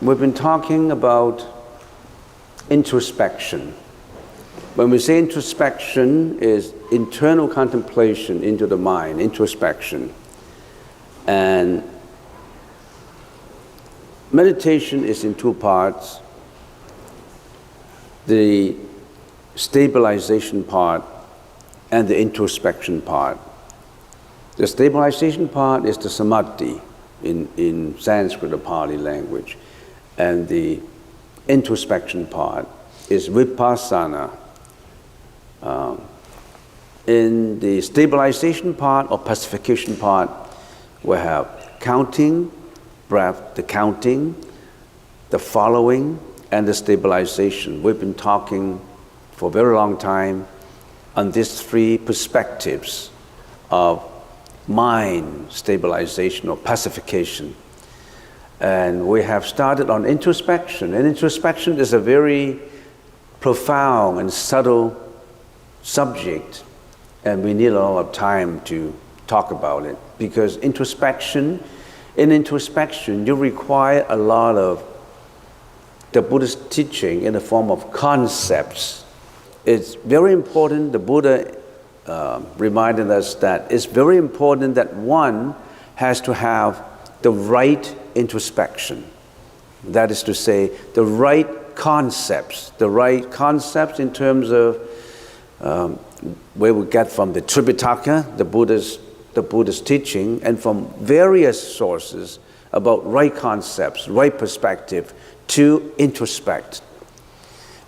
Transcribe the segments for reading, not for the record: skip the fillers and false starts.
We've been talking about introspection. When we say introspection, is internal contemplation into the mind, introspection. And meditation is in two parts: the stabilization part and the introspection part. The stabilization part is the samadhi in Sanskrit or Pali language, and the introspection part is vipassana. In the stabilization part or pacification part, we have counting, breath, the counting, the following, and the stabilization. We've been talking for a very long time on these three perspectives of mind stabilization or pacification. And we have started on introspection. And introspection is a very profound and subtle subject, and we need a lot of time to talk about it, because in introspection you require a lot of the Buddhist teaching in the form of concepts. It's very important. The Buddha reminded us that it's very important that one has to have the right introspection. That is to say, the right concepts in terms of where we get from the Tripitaka, the Buddhist teaching, and from various sources about right concepts, right perspective to introspect.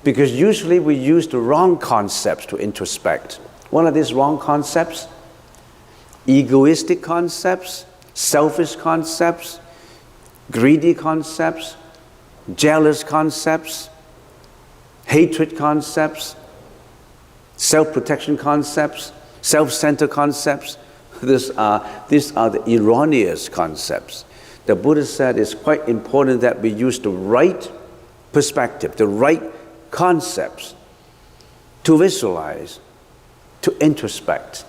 Because usually we use the wrong concepts to introspect. What are these wrong concepts? Egoistic concepts, selfish concepts, greedy concepts, jealous concepts, hatred concepts, self-protection concepts, self-centered concepts. These are the erroneous concepts. The Buddha said it's quite important that we use the right perspective, the right concepts to visualize, to introspect.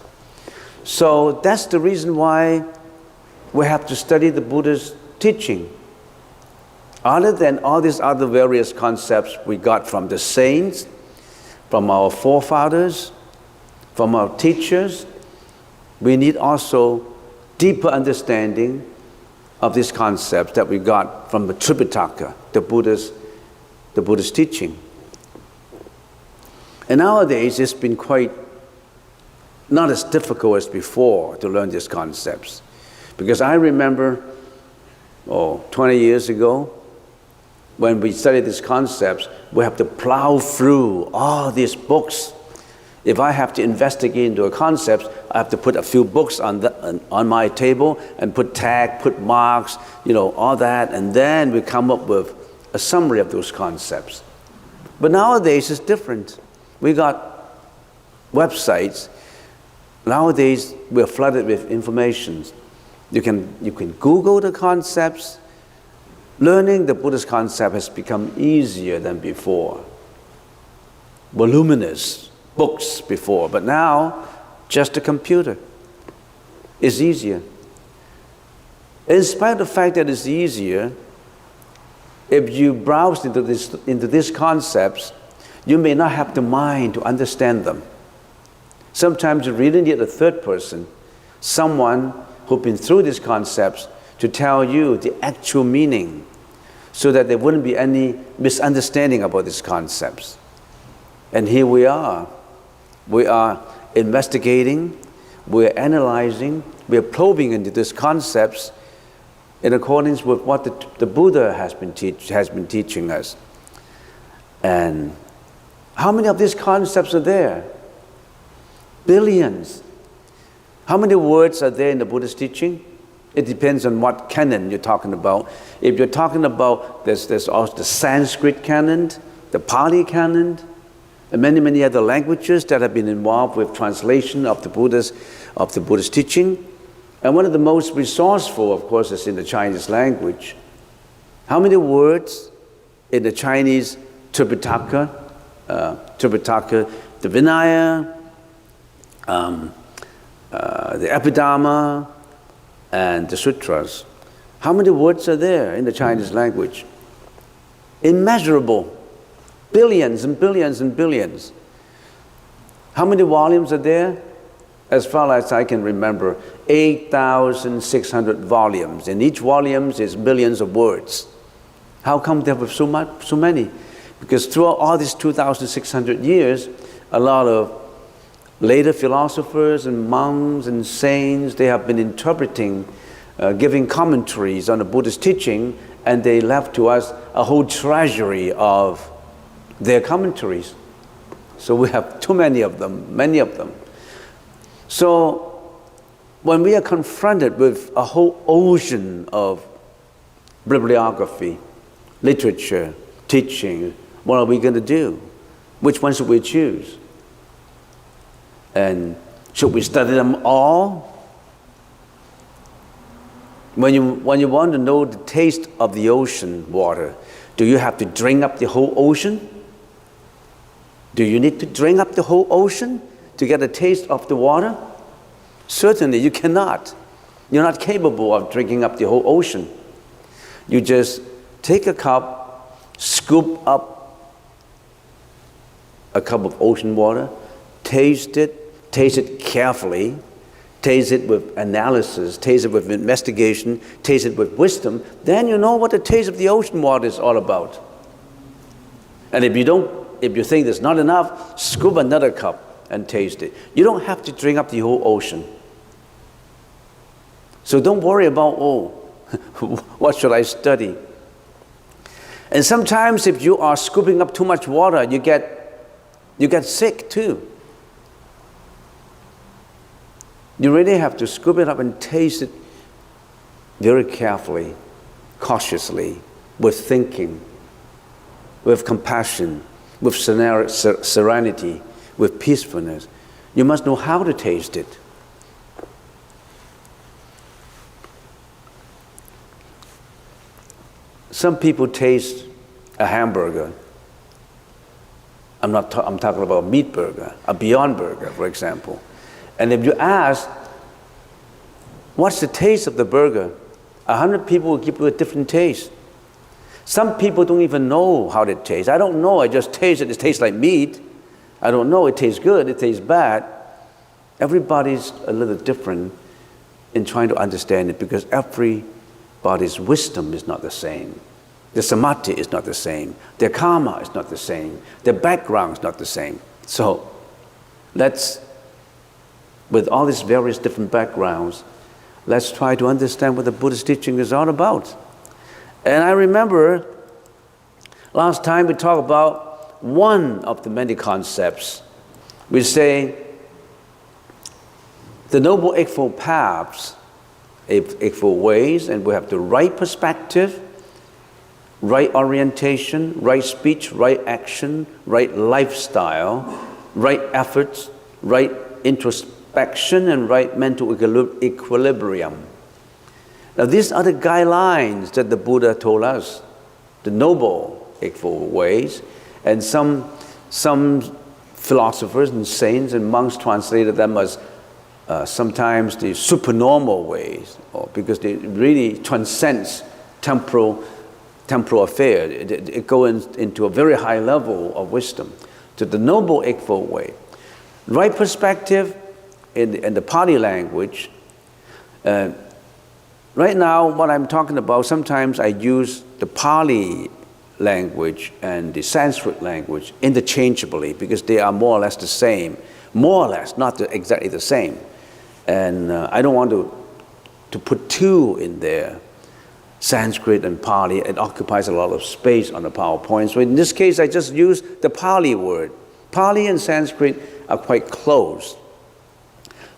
So that's the reason why we have to study the Buddha's teaching. Other than all these other various concepts we got from the saints, from our forefathers, from our teachers, we need also deeper understanding of these concepts that we got from the Tripitaka, the Buddhist teaching. And nowadays it's been quite not as difficult as before to learn these concepts. Because I remember 20 years ago, when we studied these concepts, we have to plow through all these books. If I have to investigate into a concept, I have to put a few books on my table and put tag, put marks, all that, and then we come up with a summary of those concepts. But nowadays it's different. We got websites. Nowadays we're flooded with information. You can Google the concepts. Learning the Buddhist concept has become easier than before. Voluminous books before, but now just a computer is easier. In spite of the fact that it's easier, if you browse into these concepts, you may not have the mind to understand them. Sometimes you really need a third person, someone who's been through these concepts, to tell you the actual meaning, so that there wouldn't be any misunderstanding about these concepts. And here we are. We are investigating, we're analyzing, we're probing into these concepts in accordance with what the Buddha has been teaching us. And how many of these concepts are there? Billions. How many words are there in the Buddhist teaching? It depends on what canon you're talking about. If you're talking about, there's also the Sanskrit canon, the Pali canon, and many other languages that have been involved with translation of the Buddhist teaching. And one of the most resourceful, of course, is in the Chinese language. How many words in the Chinese Tripitaka, the Vinaya, the Abhidhamma, and the Sutras? How many words are there in the Chinese language? Immeasurable. Billions and billions and billions. How many volumes are there? As far as I can remember, 8,600 volumes. And each volume is millions of words. How come there were so many? Because throughout all these 2,600 years, a lot of later philosophers and monks and saints, they have been interpreting, giving commentaries on the Buddhist teaching, and they left to us a whole treasury of their commentaries. So we have too many of them, many of them. So when we are confronted with a whole ocean of bibliography, literature, teaching, what are we going to do? Which one should we choose? And should we study them all? When you want to know the taste of the ocean water, do you have to drink up the whole ocean? Do you need to drink up the whole ocean to get a taste of the water? Certainly you cannot. You're not capable of drinking up the whole ocean. You just take a cup, scoop up a cup of ocean water, taste it carefully, taste it with analysis, taste it with investigation, taste it with wisdom, then you know what the taste of the ocean water is all about. And if you think there's not enough, scoop another cup and taste it. You don't have to drink up the whole ocean. So don't worry about, what should I study? And sometimes if you are scooping up too much water, you get sick too. You really have to scoop it up and taste it very carefully, cautiously, with thinking, with compassion, with serenity, with peacefulness. You must know how to taste it. Some people taste a hamburger. I'm talking about a meat burger, a Beyond Burger, for example. And if you ask, what's the taste of the burger? 100 people will give you a different taste. Some people don't even know how it tastes. I don't know, I just taste it. It tastes like meat. I don't know, it tastes good, it tastes bad. Everybody's a little different in trying to understand it because everybody's wisdom is not the same. Their samadhi is not the same. Their karma is not the same. Their background is not the same. So with all these various different backgrounds, let's try to understand what the Buddhist teaching is all about. And I remember last time we talked about one of the many concepts. We say the Noble Eightfold Paths, Eightfold Ways, and we have the right perspective, right orientation, right speech, right action, right lifestyle, right efforts, right introspection, and right mental equilibrium. Now these are the guidelines that the Buddha told us, the Noble Eightfold Ways, and some philosophers and saints and monks translated them as sometimes the supernormal ways, because they really transcends temporal affair. It goes into a very high level of wisdom. To the Noble Eightfold Way. Right perspective in the Pali language. Right now, what I'm talking about, sometimes I use the Pali language and the Sanskrit language interchangeably because they are more or less the same. More or less, not exactly the same. And I don't want to put two in there. Sanskrit and Pali, it occupies a lot of space on the PowerPoint. So in this case, I just use the Pali word. Pali and Sanskrit are quite close.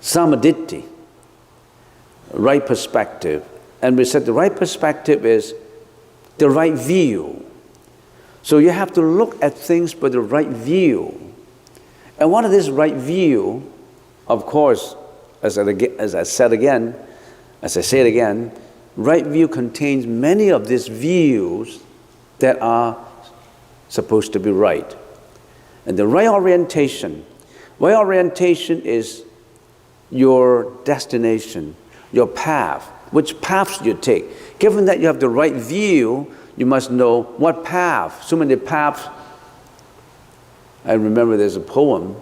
Samadhi, right perspective. And we said the right perspective is the right view. So you have to look at things with the right view. And what is this right view? Of course, as I say it again, right view contains many of these views that are supposed to be right. And the right orientation is your destination, your path, which paths you take. Given that you have the right view, you must know what path. So many paths. I remember there's a poem,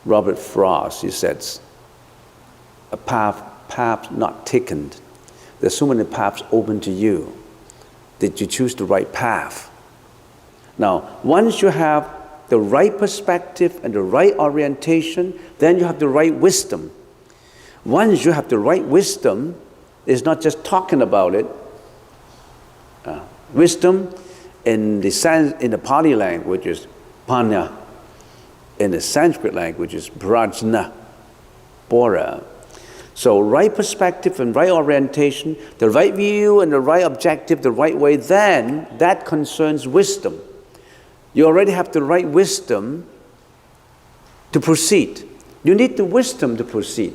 Robert Frost, he says, a path not taken. There's so many paths open to you. Did you choose the right path? Now, once you have the right perspective and the right orientation, then you have the right wisdom. Once you have the right wisdom, it's not just talking about it. Wisdom in the Pali language is panya. In the Sanskrit language is prajna, bora. So right perspective and right orientation, the right view and the right objective, the right way, then that concerns wisdom. You already have the right wisdom to proceed. You need the wisdom to proceed.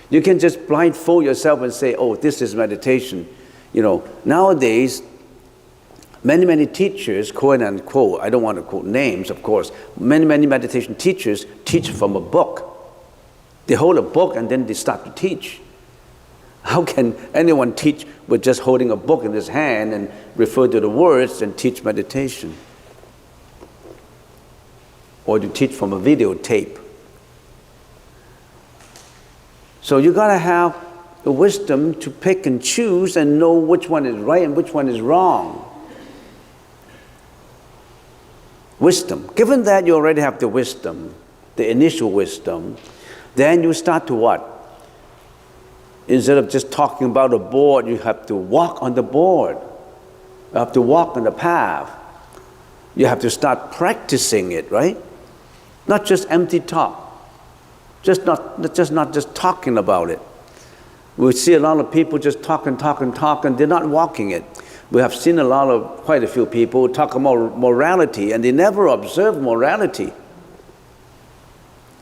You can just blindfold yourself and say, oh, this is meditation. You know, nowadays, many teachers, quote unquote, I don't want to quote names, of course, many meditation teachers teach from a book. They hold a book and then they start to teach. How can anyone teach with just holding a book in his hand and refer to the words and teach meditation? Or to teach from a videotape. So you got to have the wisdom to pick and choose and know which one is right and which one is wrong. Wisdom. Given that you already have the wisdom, the initial wisdom, then you start to what? Instead of just talking about a board, you have to walk on the board. You have to walk on the path. You have to start practicing it, right? Not just empty talk. Not just talking about it. We see a lot of people just talk, and they're not walking it. We have seen quite a few people talk about morality, and they never observe morality.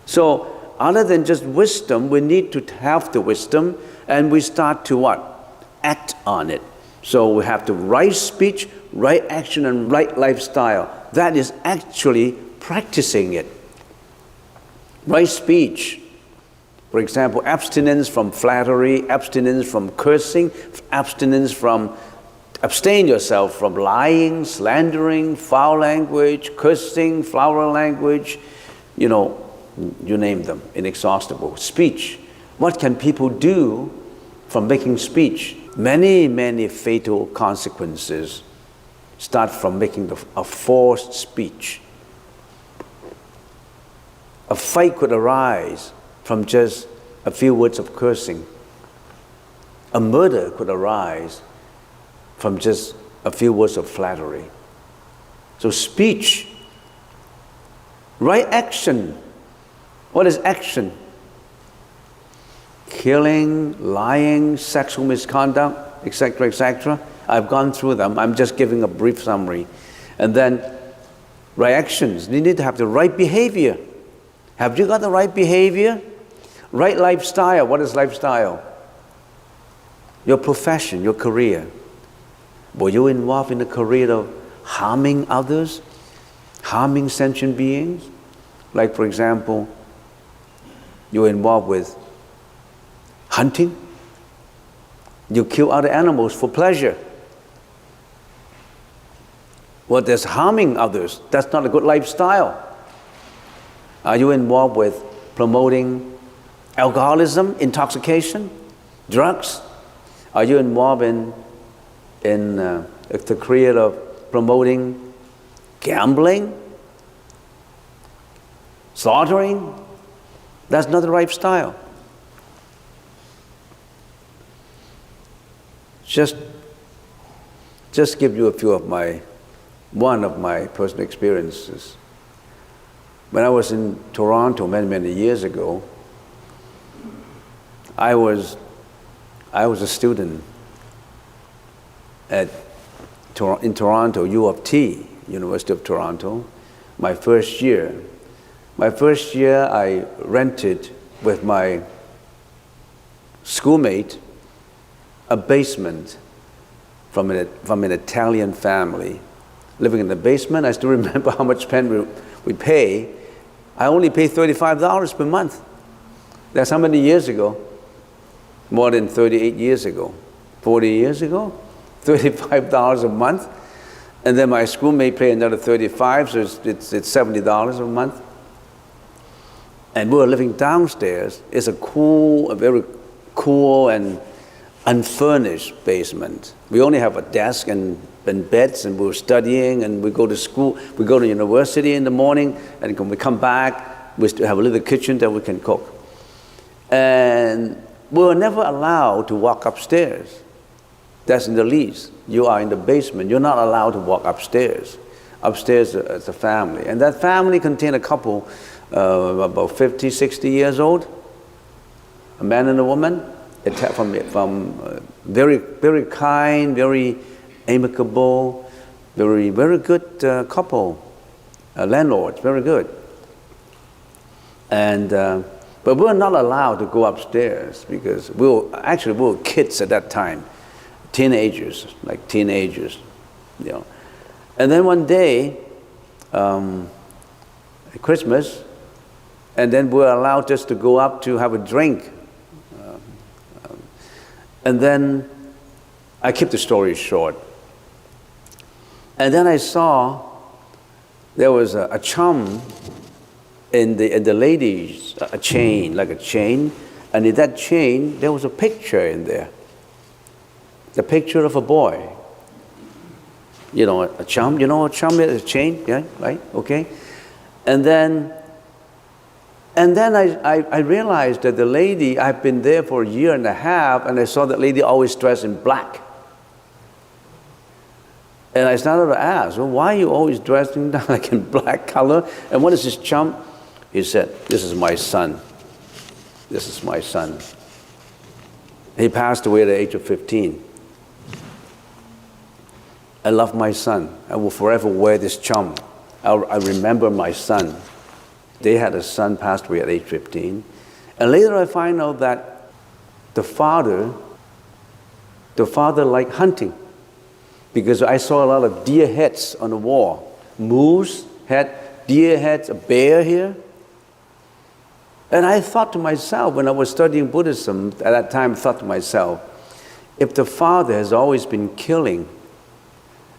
So, other than just wisdom, we need to have the wisdom, and we start to what? Act on it. So we have the right speech, right action, and right lifestyle. That is actually practicing it. Right speech. For example, abstinence from flattery, abstinence from cursing, abstain yourself from lying, slandering, foul language, cursing, foul language, you name them, inexhaustible. Speech. What can people do from making speech? Many fatal consequences start from making a forced speech. A fight could arise from just a few words of cursing. A murder could arise from just a few words of flattery. So speech, right action. What is action? Killing, lying, sexual misconduct, etc., etc. I've gone through them. I'm just giving a brief summary. And then right actions. You need to have the right behavior. Have you got the right behavior? Right lifestyle. What is lifestyle? Your profession, your career. Were you involved in a career of harming others? Harming sentient beings? Like, for example, you're involved with hunting. You kill other animals for pleasure. Well, there's harming others. That's not a good lifestyle. Are you involved with promoting alcoholism, intoxication, drugs? Are you involved in the career of promoting gambling, slaughtering? That's not the right style. Just give you a few of one of my personal experiences. When I was in Toronto many years ago, I was a student in Toronto, U of T, University of Toronto. My first year, I rented with my schoolmate a basement from an Italian family. Living in the basement, I still remember how much rent we pay. I only pay $35 per month. That's how many years ago? More than 38 years ago. 40 years ago? $35 a month. And then my schoolmate paid another $35, so it's $70 a month. And we were living downstairs. It's a very cool and unfurnished basement. We only have a desk and beds, and we were studying, and we go to school, we go to university in the morning, and when we come back, we still have a little kitchen that we can cook. And we were never allowed to walk upstairs. That's in the lease. You are in the basement. You're not allowed to walk upstairs. Upstairs is a family. And that family contained a couple, about 50, 60 years old, a man and a woman, from very, very kind, very amicable, very, very good couple, landlords, very good. And but we were not allowed to go upstairs because we were kids at that time, teenagers, you know. And then one day, Christmas, and then we were allowed just to go up to have a drink. And then I keep the story short. And then I saw there was a chum in the ladies, a chain, like a chain, and in that chain there was a picture in there. The picture of a boy. You know, a chum is a chain, yeah, right? Okay. And then I realized that the lady, I've been there for a year and a half, and I saw that lady always dressed in black. And I started to ask, well, why are you always dressing like in black color? And what is this chum? He said, this is my son. This is my son. He passed away at the age of 15. I love my son. I will forever wear this chum. I remember my son. They had a son passed away at age 15. And later I find out that the father liked hunting, because I saw a lot of deer heads on the wall. Moose head, deer heads, a bear here. And I thought to myself, when I was studying Buddhism at that time, I thought to myself, if the father has always been killing,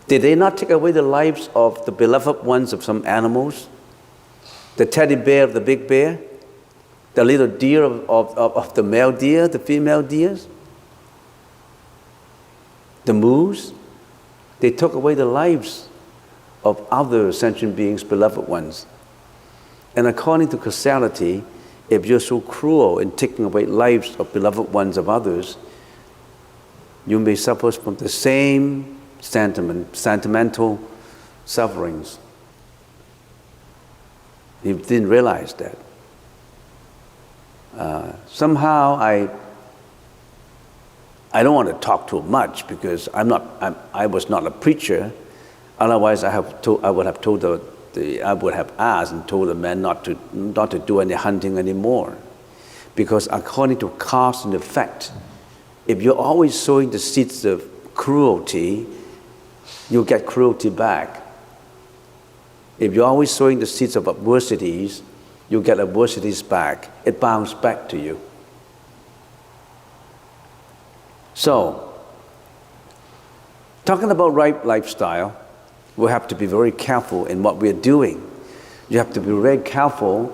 did they not take away the lives of the beloved ones of some animals? The teddy bear of the big bear, the little deer of the male deer, the female deers, the moose. They took away the lives of other sentient beings, beloved ones. And according to causality, if you're so cruel in taking away lives of beloved ones of others, you may suffer from the same sentimental sufferings. He didn't realize that. Somehow I don't want to talk too much because I was not a preacher. Otherwise, I would have asked and told the men not to do any hunting anymore, because according to cause and effect, if you're always sowing the seeds of cruelty, you'll get cruelty back. If you're always sowing the seeds of adversities, you'll get adversities back. It bounces back to you. So, talking about right lifestyle, we have to be very careful in what we're doing. You have to be very careful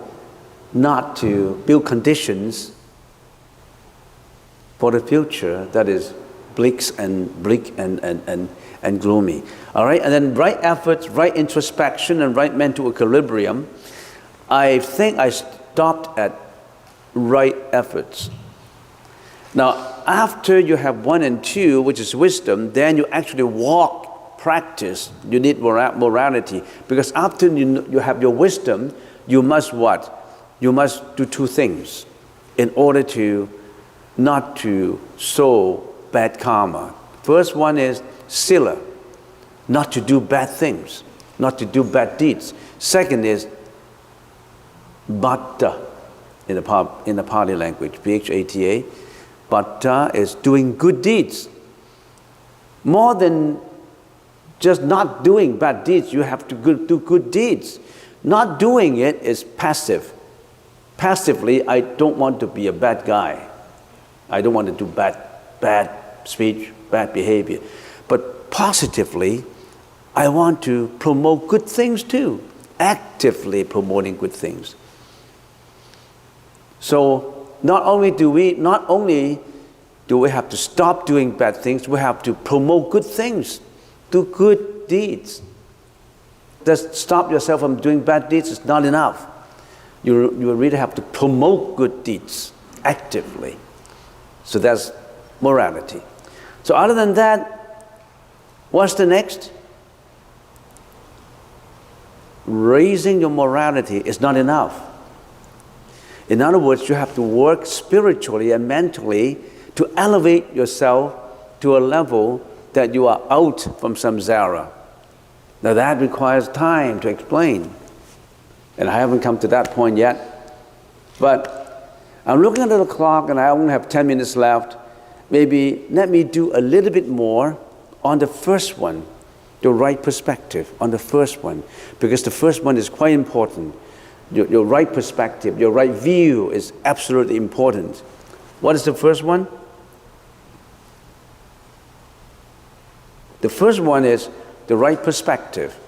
not to build conditions for the future that is bleak and gloomy. All right, and then right efforts, right introspection, and right mental equilibrium. I think I stopped at right efforts. Now, after you have 1 and 2, which is wisdom, then you actually walk, practice. You need morality, because after you have your wisdom, you must what? You must do 2 things in order to not to sow bad karma. First one is sila, not to do bad things, not to do bad deeds. Second is bhatta, in the Pali language, bhata. Bhatta is doing good deeds. More than just not doing bad deeds, you have to do good deeds. Not doing it is passive. Passively, I don't want to be a bad guy. I don't want to do bad speech, bad behavior. But positively, I want to promote good things too, actively promoting good things. So not only do we have to stop doing bad things, we have to promote good things, do good deeds. Just stop yourself from doing bad deeds is not enough. You really have to promote good deeds actively. So that's morality. So other than that, what's the next? Raising your morality is not enough. In other words, you have to work spiritually and mentally to elevate yourself to a level that you are out from samsara. Now that requires time to explain. And I haven't come to that point yet. But I'm looking at the clock and I only have 10 minutes left. Maybe let me do a little bit more on the first one, the right perspective on the first one. Because the first one is quite important. Your right perspective, your right view is absolutely important. What is the first one? The first one is the right perspective.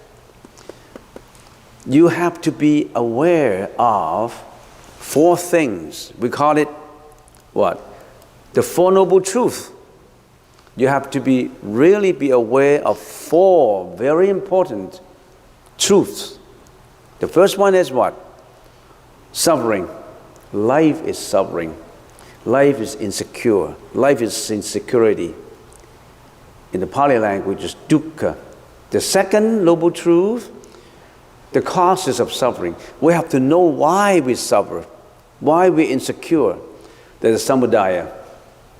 You have to be aware of 4 things. We call it what? The Four Noble Truths. You have to really be aware of 4 very important truths. The first one is what? Suffering. Life is suffering. Life is insecure. Life is insecurity. In the Pali language, it's dukkha. The second noble truth, the causes of suffering. We have to know why we suffer, why we're insecure. There's a samudaya.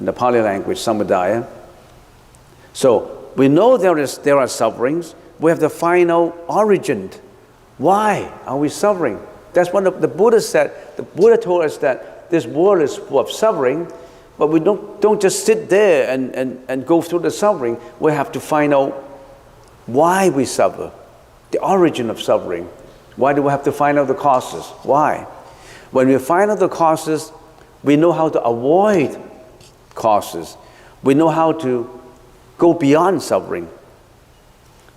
In the Pali language, samudaya. So we know there are sufferings. We have to find out origin. Why are we suffering? That's what the Buddha said. The Buddha told us that this world is full of suffering, but we don't just sit there and go through the suffering. We have to find out why we suffer, the origin of suffering. Why do we have to find out the causes? Why? When we find out the causes, we know how to avoid causes. We know how to go beyond suffering.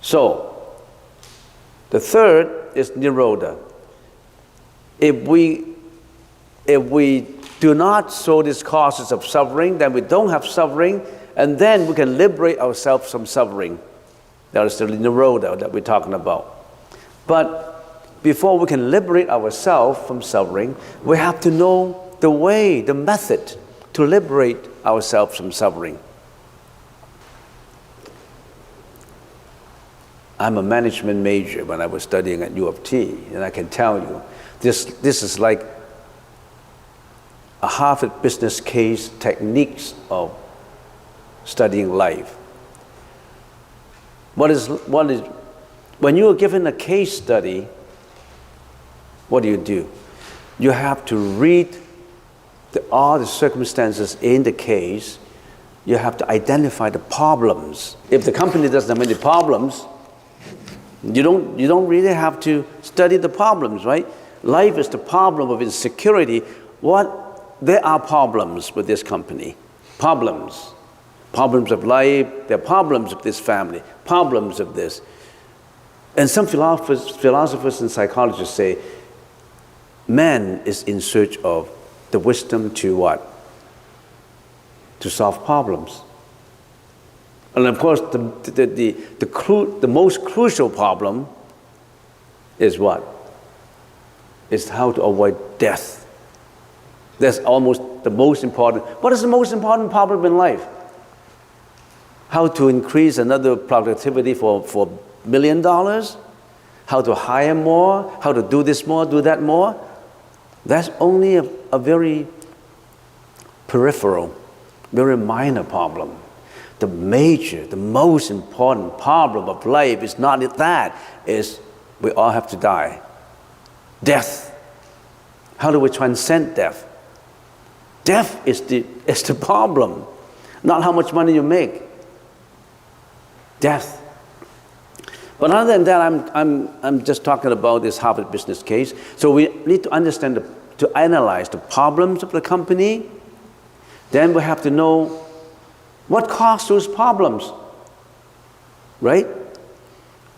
So, the third is nirodha. If we do not show these causes of suffering, then we don't have suffering, and then we can liberate ourselves from suffering. That is the nirodha that we're talking about. But before we can liberate ourselves from suffering, we have to know the way, the method to liberate ourselves from suffering. I'm a management major when I was studying at U of T, and I can tell you, this is like a Harvard business case techniques of studying life. When you are given a case study, what do? You have to read all the circumstances in the case. You have to identify the problems. If the company doesn't have any problems, you don't really have to study the problems, right? Life is the problem of insecurity. There are problems with this company. Problems of life, there are problems of this family, problems of this. And some philosophers and psychologists say, man is in search of the wisdom to what? To solve problems. And of course, the most crucial problem is what? Is how to avoid death. That's almost the most important. What is the most important problem in life? How to increase another productivity for $1 million? How to hire more? How to do this more, do that more? That's only a very peripheral, very minor problem. The major, the most important problem of life is not that, is we all have to die. Death. How do we transcend death? Death is the problem, not how much money you make. Death. But other than that, I'm just talking about this Harvard business case. So we need to understand, to analyze the problems of the company. Then we have to know what caused those problems, right?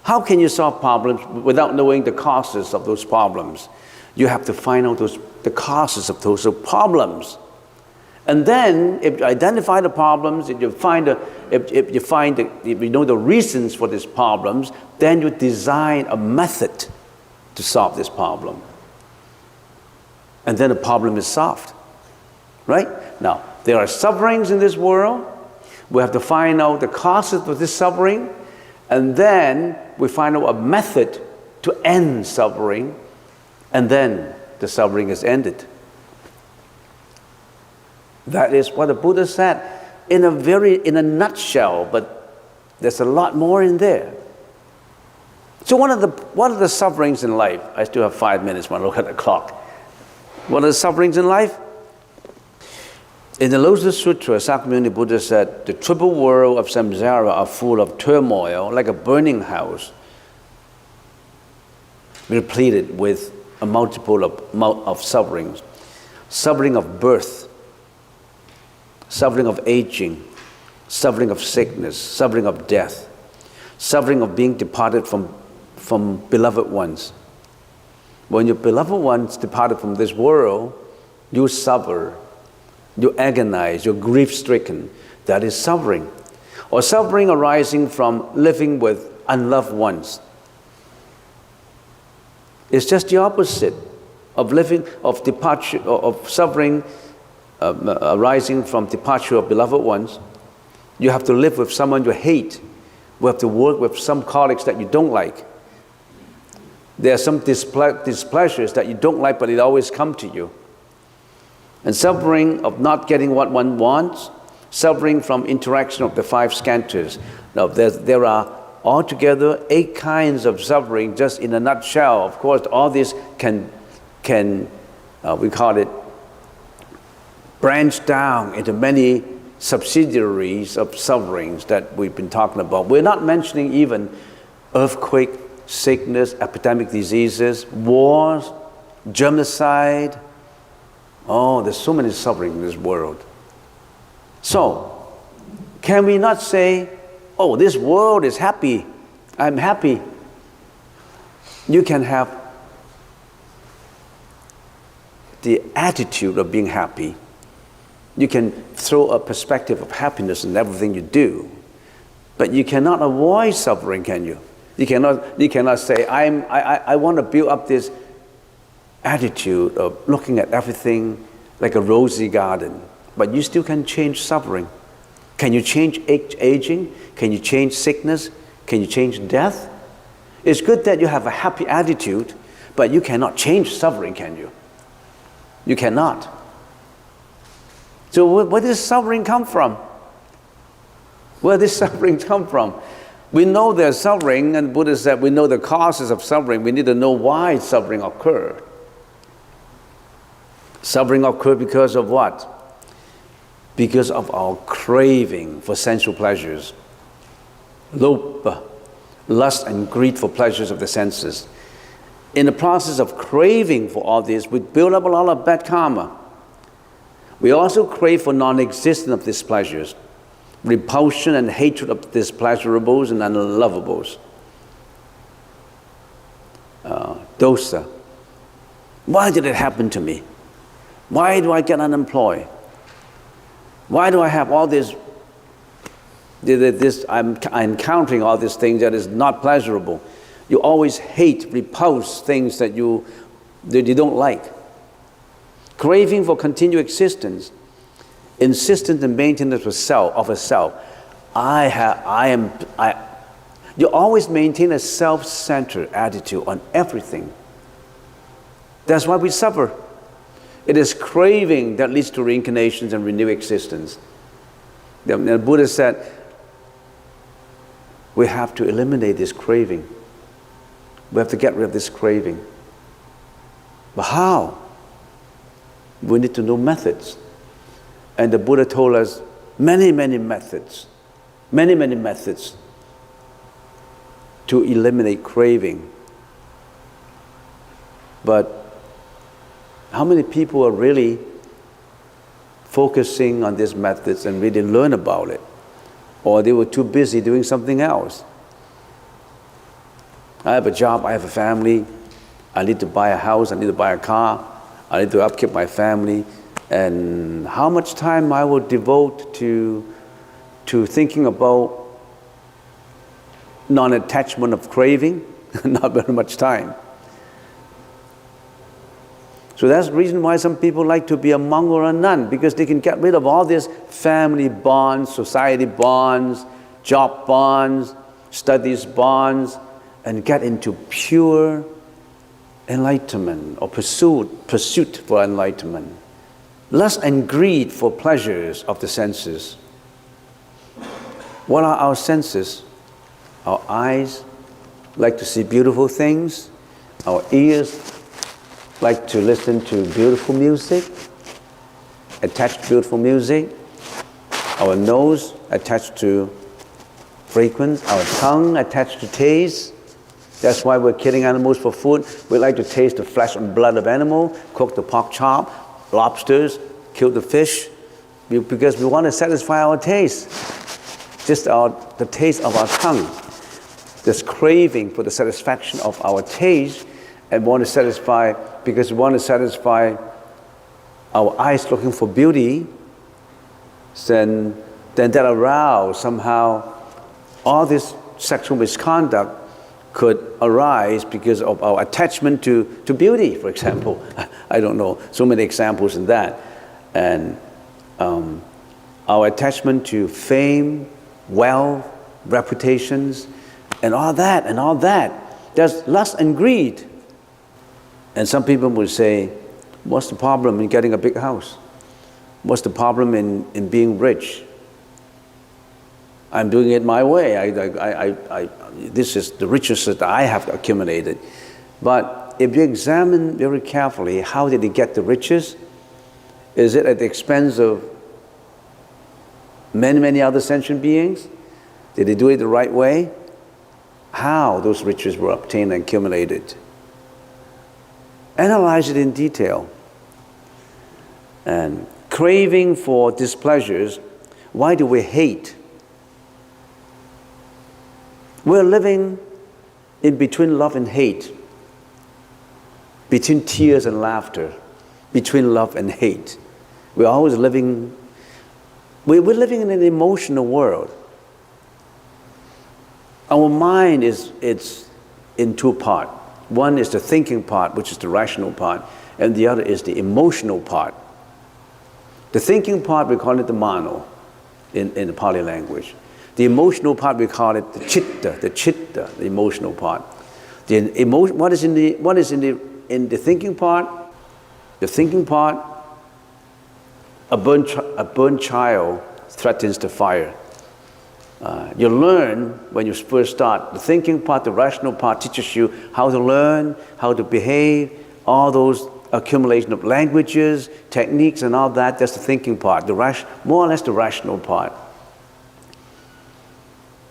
How can you solve problems without knowing the causes of those problems? You have to find out the causes of those problems. And then, if you identify the problems, if you know the reasons for these problems, then you design a method to solve this problem. And then the problem is solved. Right? Now, there are sufferings in this world. We have to find out the causes of this suffering. And then we find out a method to end suffering. And then the suffering is ended. That is what the Buddha said in a nutshell, but there's a lot more in there. So what are the sufferings in life? I still have 5 minutes when I look at the clock. What are the sufferings in life? In the Lotus Sutra, Sakyamuni Buddha said, the triple world of samsara are full of turmoil, like a burning house, repleted with a multiple of sufferings. Suffering of birth, suffering of aging, suffering of sickness, suffering of death, suffering of being departed from beloved ones. When your beloved ones departed from this world, you suffer, you agonize, you're grief-stricken. That is suffering. Or suffering arising from living with unloved ones. It's just the opposite of departure, of suffering arising from departure of beloved ones. You have to live with someone you hate. You have to work with some colleagues that you don't like. There are some displeasures that you don't like, but it always comes to you. And suffering of not getting what one wants, suffering from interaction of the 5 skandhas. Now, there are altogether 8 kinds of suffering, just in a nutshell. Of course, all this can we call it, branch down into many subsidiaries of sufferings that we've been talking about. We're not mentioning even earthquake, sickness, epidemic diseases, wars, genocide. Oh, there's so many suffering in this world. So, can we not say, oh, this world is happy, I'm happy? You can have the attitude of being happy. You can throw a perspective of happiness in everything you do. But you cannot avoid suffering, can you? You cannot say, I want to build up this attitude of looking at everything like a rosy garden. But you still can change suffering. Can you change aging? Can you change sickness? Can you change death? It's good that you have a happy attitude, but you cannot change suffering, can you? You cannot. So where does suffering come from? Where does suffering come from? We know there's suffering, and Buddha said we know the causes of suffering. We need to know why suffering occurred. Suffering occurred because of what? Because of our craving for sensual pleasures. Lopa, lust and greed for pleasures of the senses. In the process of craving for all this, we build up a lot of bad karma. We also crave for non-existence of these pleasures, repulsion and hatred of these pleasurables and unlovables. Dosa. Why did it happen to me? Why do I get unemployed? Why do I have all this? I'm encountering all these things that is not pleasurable. You always hate, repulse things that you don't like. Craving for continued existence, insistence and maintenance of a self. You always maintain a self-centered attitude on everything. That's why we suffer. It is craving that leads to reincarnations and renewed existence. The Buddha said, we have to eliminate this craving. We have to get rid of this craving. But how? We need to know methods. And the Buddha told us many methods to eliminate craving. But how many people are really focusing on these methods and really learn about it? Or they were too busy doing something else. I have a job, I have a family, I need to buy a house, I need to buy a car, I need to upkeep my family, and how much time I will devote to thinking about non-attachment of craving? Not very much time. So that's the reason why some people like to be a monk or a nun, because they can get rid of all these family bonds, society bonds, job bonds, studies bonds, and get into pure enlightenment or pursuit for enlightenment. Lust and greed for pleasures of the senses. What are our senses? Our eyes like to see beautiful things. Our ears like to listen to beautiful music, attached to beautiful music. Our nose attached to fragrance. Our tongue attached to taste. That's why we're killing animals for food. We like to taste the flesh and blood of animal, cook the pork chop, lobsters, kill the fish, because we want to satisfy our taste. Just the taste of our tongue. This craving for the satisfaction of our taste, and want to satisfy, because we want to satisfy our eyes looking for beauty, then that arouse somehow all this sexual misconduct could arise because of our attachment to beauty, for example. I don't know, so many examples in that. And our attachment to fame, wealth, reputations, and all that. There's lust and greed. And some people would say, what's the problem in getting a big house? What's the problem in being rich? I'm doing it my way. This is the riches that I have accumulated. But if you examine very carefully, how did he get the riches? Is it at the expense of many, many other sentient beings? Did he do it the right way? How those riches were obtained and accumulated? Analyze it in detail. And craving for displeasures, why do we hate? We're living in between love and hate, between tears and laughter, between love and hate. We're always living, we're living in an emotional world. Our mind it's in two parts. One is the thinking part, which is the rational part, and the other is the emotional part. The thinking part, we call it the mano in the Pali language. The emotional part, we call it the chitta, the emotional part. What is in the thinking part? The thinking part, a burnt child threatens the fire. You learn when you first start. The thinking part, the rational part teaches you how to learn, how to behave, all those accumulation of languages, techniques and all that. That's the thinking part, more or less the rational part.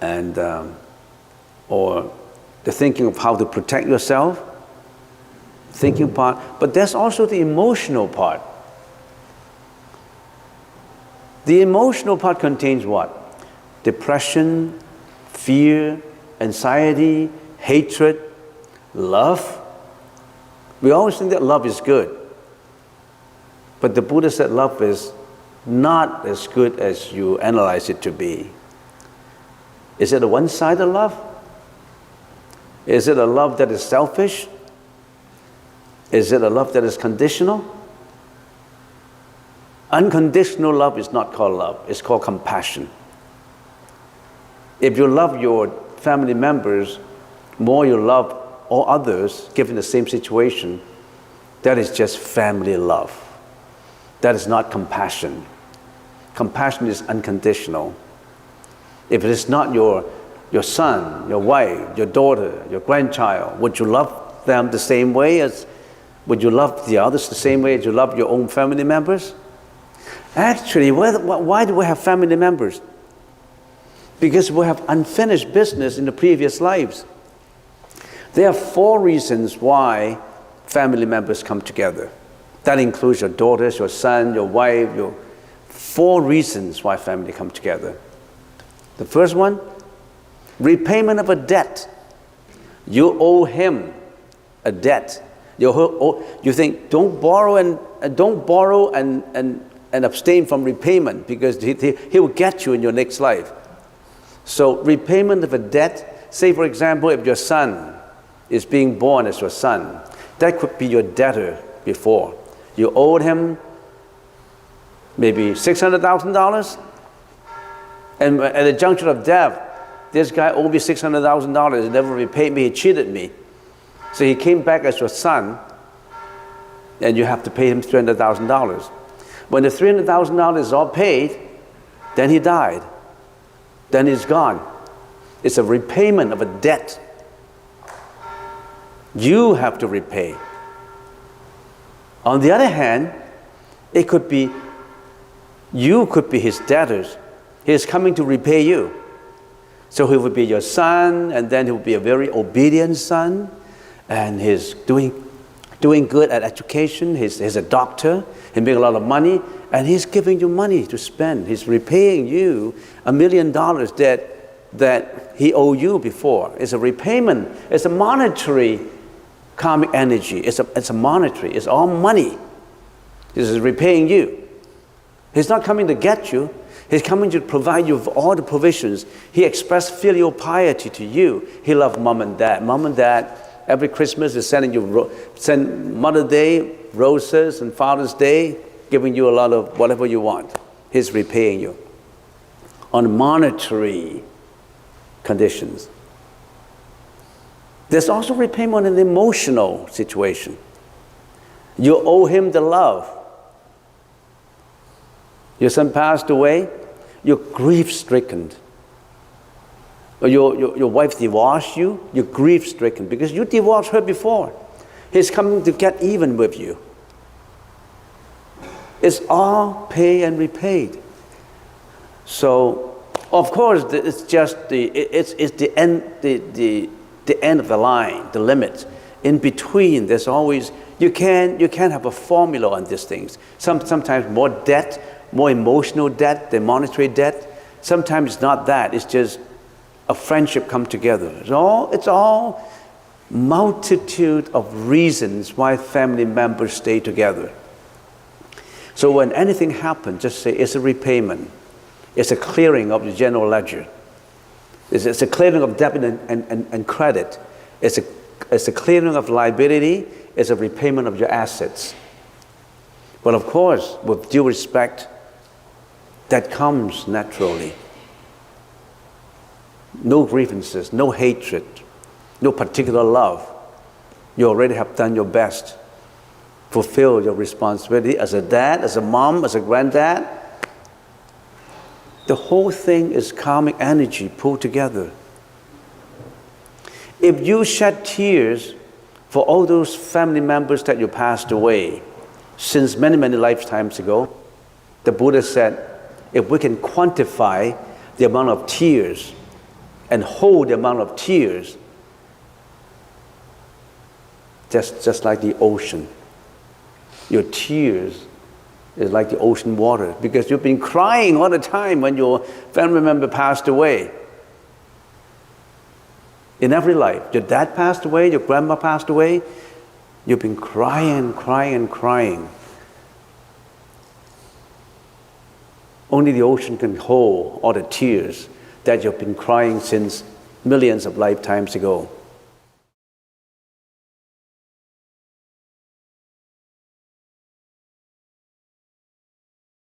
And or the thinking of how to protect yourself, thinking part. But there's also the emotional part. The emotional part contains what? Depression, fear, anxiety, hatred, love. We always think that love is good. But the Buddha said love is not as good as you analyze it to be. Is it a one-sided love? Is it a love that is selfish? Is it a love that is conditional? Unconditional love is not called love, it's called compassion. If you love your family members more you love all others given the same situation, that is just family love. That is not compassion. Compassion is unconditional. If it is not your son, your wife, your daughter, your grandchild, would you love them the same way would you love the others the same way as you love your own family members? Actually, why do we have family members? Because we have unfinished business in the previous lives. There are 4 reasons why family members come together. That includes your daughters, your son, your wife, 4 reasons why family come together. The first one, repayment of a debt. You owe him a debt. You think, don't borrow and abstain from repayment, because he will get you in your next life. So repayment of a debt, say for example, if your son is being born as your son, that could be your debtor before. You owed him maybe $600,000, and at the juncture of death, this guy owed me $600,000, he never repaid me, he cheated me. So he came back as your son, and you have to pay him $300,000. When the $300,000 is all paid, then he died. Then he's gone. It's a repayment of a debt. You have to repay. On the other hand, it could be, you could be his debtors. He is coming to repay you. So he would be your son, and then he would be a very obedient son, and he's doing good at education. He's a doctor, he makes a lot of money, and he's giving you money to spend. He's repaying you $1 million that he owed you before. It's a repayment. It's a monetary karmic energy. It's a monetary. It's all money. This is repaying you. He's not coming to get you. He's coming to provide you with all the provisions. He expressed filial piety to you. He loved mom and dad. Mom and dad, every Christmas is send Mother's Day roses, and Father's Day giving you a lot of whatever you want. He's repaying you on monetary conditions. There's also repayment in an emotional situation. You owe him the love. Your son passed away, you're grief-stricken. Or your wife divorced you, you're grief-stricken because you divorced her before. He's coming to get even with you. It's all paid and repaid. So, of course, it's just the end of the line, the limit. In between, there's always, you can't have a formula on these things. Sometimes more debt, more emotional debt than monetary debt. Sometimes it's not that. It's just a friendship come together. It's all multitude of reasons why family members stay together. So when anything happens, just say it's a repayment. It's a clearing of the general ledger. It's a clearing of debit and credit. It's a clearing of liability. It's a repayment of your assets. But of course, with due respect, that comes naturally. No grievances, no hatred, no particular love. You already have done your best. Fulfill your responsibility as a dad, as a mom, as a granddad. The whole thing is karmic energy pulled together. If you shed tears for all those family members that you passed away since many, many lifetimes ago, the Buddha said, if we can quantify the amount of tears and hold the amount of tears, just like the ocean. Your tears is like the ocean water, because you've been crying all the time when your family member passed away. In every life, your dad passed away, your grandma passed away, you've been crying. Only the ocean can hold all the tears that you've been crying since millions of lifetimes ago.